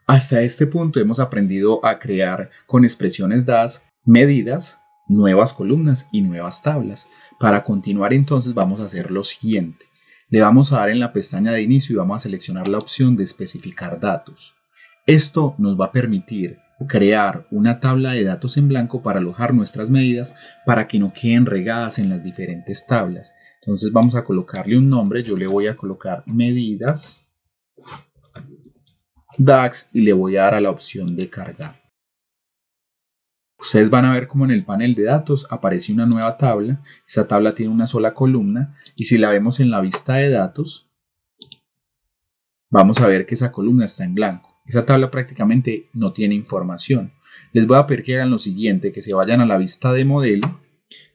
Hasta este punto hemos aprendido a crear con expresiones dadas medidas, nuevas columnas y nuevas tablas. Para continuar entonces vamos a hacer lo siguiente. Le vamos a dar en la pestaña de inicio y vamos a seleccionar la opción de especificar datos. Esto nos va a permitir crear una tabla de datos en blanco para alojar nuestras medidas para que no queden regadas en las diferentes tablas. Entonces vamos a colocarle un nombre, yo le voy a colocar medidas DAX y le voy a dar a la opción de cargar. Ustedes van a ver como en el panel de datos aparece una nueva tabla. Esta tabla tiene una sola columna y si la vemos en la vista de datos, vamos a ver que esa columna está en blanco. Esa tabla prácticamente no tiene información. Les voy a pedir que hagan lo siguiente, que se vayan a la vista de modelo,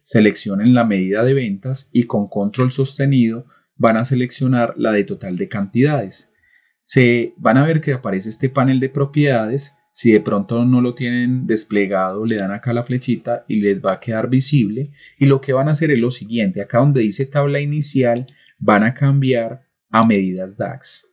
seleccionen la medida de ventas y con control sostenido van a seleccionar la de total de cantidades. Se van a ver que aparece este panel de propiedades. Si de pronto no lo tienen desplegado, le dan acá la flechita y les va a quedar visible. Y lo que van a hacer es lo siguiente. Acá donde dice tabla inicial, van a cambiar a medidas DAX.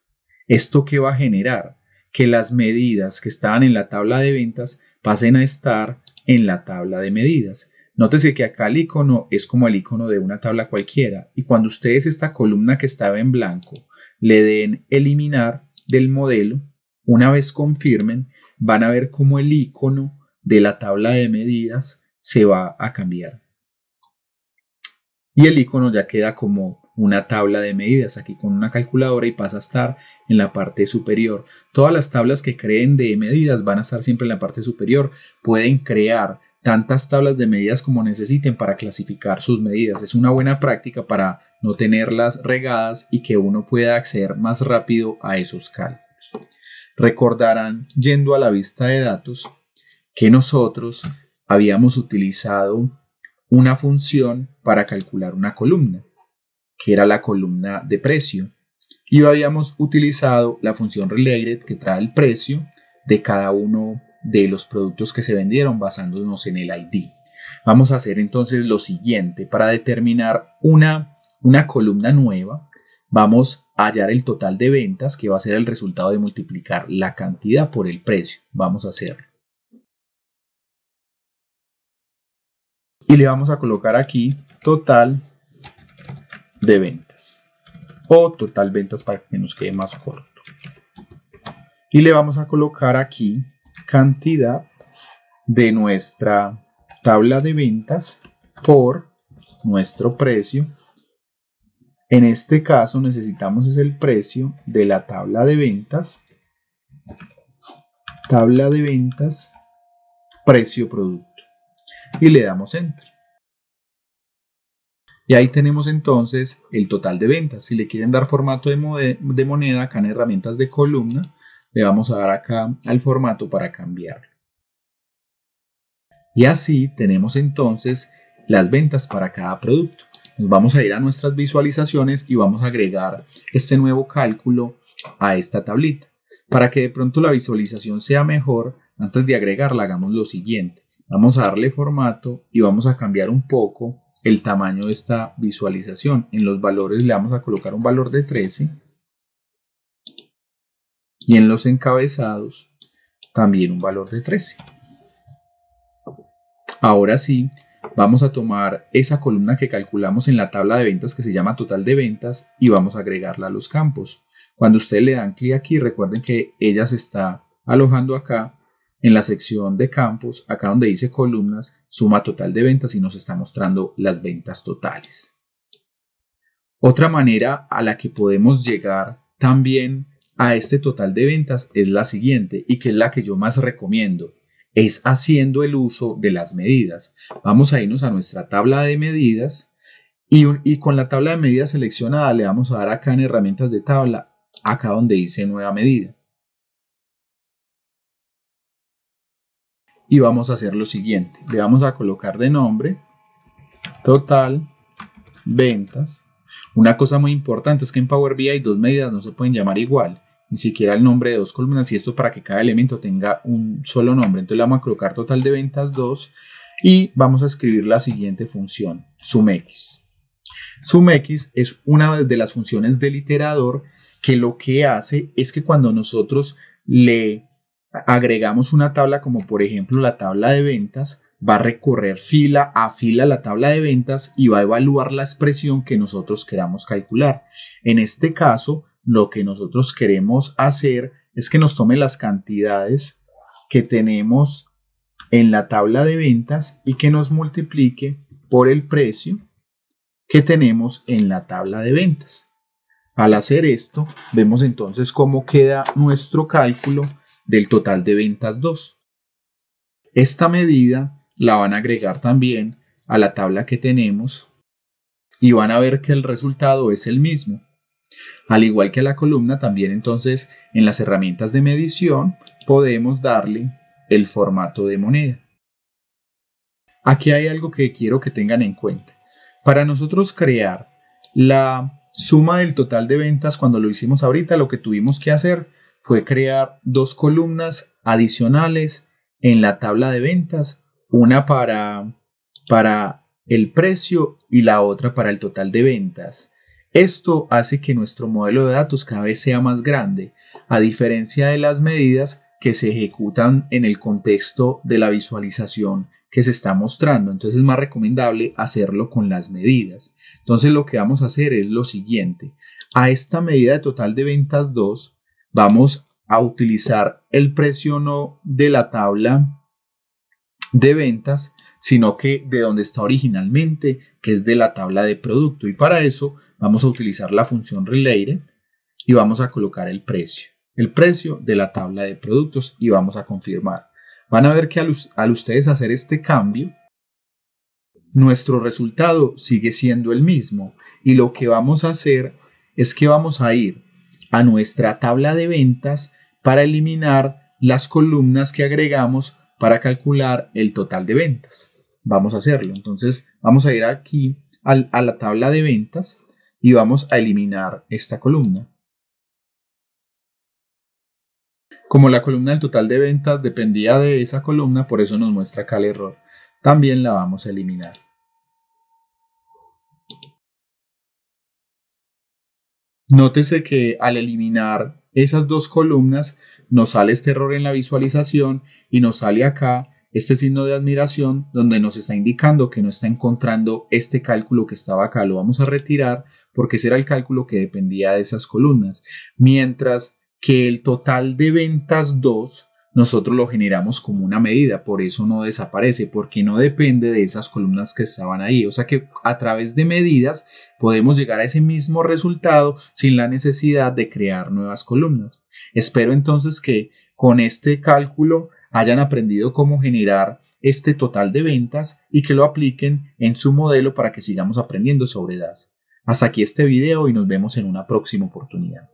¿Esto qué va a generar? Que las medidas que estaban en la tabla de ventas pasen a estar en la tabla de medidas. Nótese que acá el icono es como el icono de una tabla cualquiera. Y cuando ustedes esta columna que estaba en blanco le den eliminar del modelo, una vez confirmen, van a ver cómo el icono de la tabla de medidas se va a cambiar. Y el icono ya queda como una tabla de medidas aquí con una calculadora y pasa a estar en la parte superior. Todas las tablas que creen de medidas van a estar siempre en la parte superior. Pueden crear tantas tablas de medidas como necesiten para clasificar sus medidas. Es una buena práctica para no tenerlas regadas y que uno pueda acceder más rápido a esos cálculos. Recordarán, yendo a la vista de datos, que nosotros habíamos utilizado una función para calcular una columna, que era la columna de precio, y habíamos utilizado la función related que trae el precio de cada uno de los productos que se vendieron basándonos en el ID. Vamos a hacer entonces lo siguiente. Para determinar una columna nueva, vamos a hallar el total de ventas, que va a ser el resultado de multiplicar la cantidad por el precio. Vamos a hacerlo. Y le vamos a colocar aquí total de ventas o total ventas para que nos quede más corto. Y le vamos a colocar aquí cantidad de nuestra tabla de ventas por nuestro precio. En este caso necesitamos es el precio de la tabla de ventas, precio producto. Y le damos enter. Y ahí tenemos entonces el total de ventas. Si le quieren dar formato de moneda, acá en herramientas de columna, le vamos a dar acá al formato para cambiarlo. Y así tenemos entonces las ventas para cada producto. Nos vamos a ir a nuestras visualizaciones y vamos a agregar este nuevo cálculo a esta tablita. Para que de pronto la visualización sea mejor, antes de agregarla hagamos lo siguiente. Vamos a darle formato y vamos a cambiar un poco el tamaño de esta visualización. En los valores le vamos a colocar un valor de 13 y en los encabezados también un valor de 13. Ahora sí, vamos a tomar esa columna que calculamos en la tabla de ventas que se llama total de ventas y vamos a agregarla a los campos. Cuando ustedes le dan clic aquí, recuerden que ella se está alojando acá en la sección de campos, acá donde dice columnas, suma total de ventas y nos está mostrando las ventas totales. Otra manera a la que podemos llegar también a este total de ventas es la siguiente y que es la que yo más recomiendo. Es haciendo el uso de las medidas. Vamos a irnos a nuestra tabla de medidas y con la tabla de medidas seleccionada le vamos a dar acá en herramientas de tabla, acá donde dice nueva medida. Y vamos a hacer lo siguiente. Le vamos a colocar de nombre total ventas. Una cosa muy importante es que en Power BI dos medidas no se pueden llamar igual. Ni siquiera el nombre de dos columnas y esto para que cada elemento tenga un solo nombre. Entonces le vamos a colocar total de ventas 2 y vamos a escribir la siguiente función, sumx. Sumx es una de las funciones del iterador que lo que hace es que cuando nosotros le agregamos una tabla como por ejemplo la tabla de ventas, va a recorrer fila a fila la tabla de ventas y va a evaluar la expresión que nosotros queramos calcular. En este caso, lo que nosotros queremos hacer es que nos tome las cantidades que tenemos en la tabla de ventas y que nos multiplique por el precio que tenemos en la tabla de ventas. Al hacer esto, vemos entonces cómo queda nuestro cálculo del total de ventas 2. Esta medida la van a agregar también a la tabla que tenemos y van a ver que el resultado es el mismo. Al igual que la columna, también entonces en las herramientas de medición podemos darle el formato de moneda. Aquí hay algo que quiero que tengan en cuenta. Para nosotros crear la suma del total de ventas, cuando lo hicimos ahorita, lo que tuvimos que hacer fue crear dos columnas adicionales en la tabla de ventas, una para el precio y la otra para el total de ventas. Esto hace que nuestro modelo de datos cada vez sea más grande, a diferencia de las medidas que se ejecutan en el contexto de la visualización que se está mostrando. Entonces es más recomendable hacerlo con las medidas. Entonces lo que vamos a hacer es lo siguiente. A esta medida de total de ventas 2 vamos a utilizar el precio no de la tabla de ventas, sino que de donde está originalmente, que es de la tabla de producto. Y para eso vamos a utilizar la función related y vamos a colocar el precio de la tabla de productos y vamos a confirmar. Van a ver que al ustedes hacer este cambio, nuestro resultado sigue siendo el mismo y lo que vamos a hacer es que vamos a ir a nuestra tabla de ventas para eliminar las columnas que agregamos para calcular el total de ventas. Vamos a hacerlo. Entonces vamos a ir aquí a la tabla de ventas y vamos a eliminar esta columna. Como la columna del total de ventas dependía de esa columna, por eso nos muestra acá el error. También la vamos a eliminar. Nótese que al eliminar esas dos columnas nos sale este error en la visualización y nos sale acá este signo de admiración donde nos está indicando que no está encontrando este cálculo que estaba acá. Lo vamos a retirar porque ese era el cálculo que dependía de esas columnas. Mientras que el total de ventas 2 nosotros lo generamos como una medida, por eso no desaparece, porque no depende de esas columnas que estaban ahí. O sea que a través de medidas podemos llegar a ese mismo resultado sin la necesidad de crear nuevas columnas. Espero entonces que con este cálculo hayan aprendido cómo generar este total de ventas y que lo apliquen en su modelo para que sigamos aprendiendo sobre DAS. Hasta aquí este video y nos vemos en una próxima oportunidad.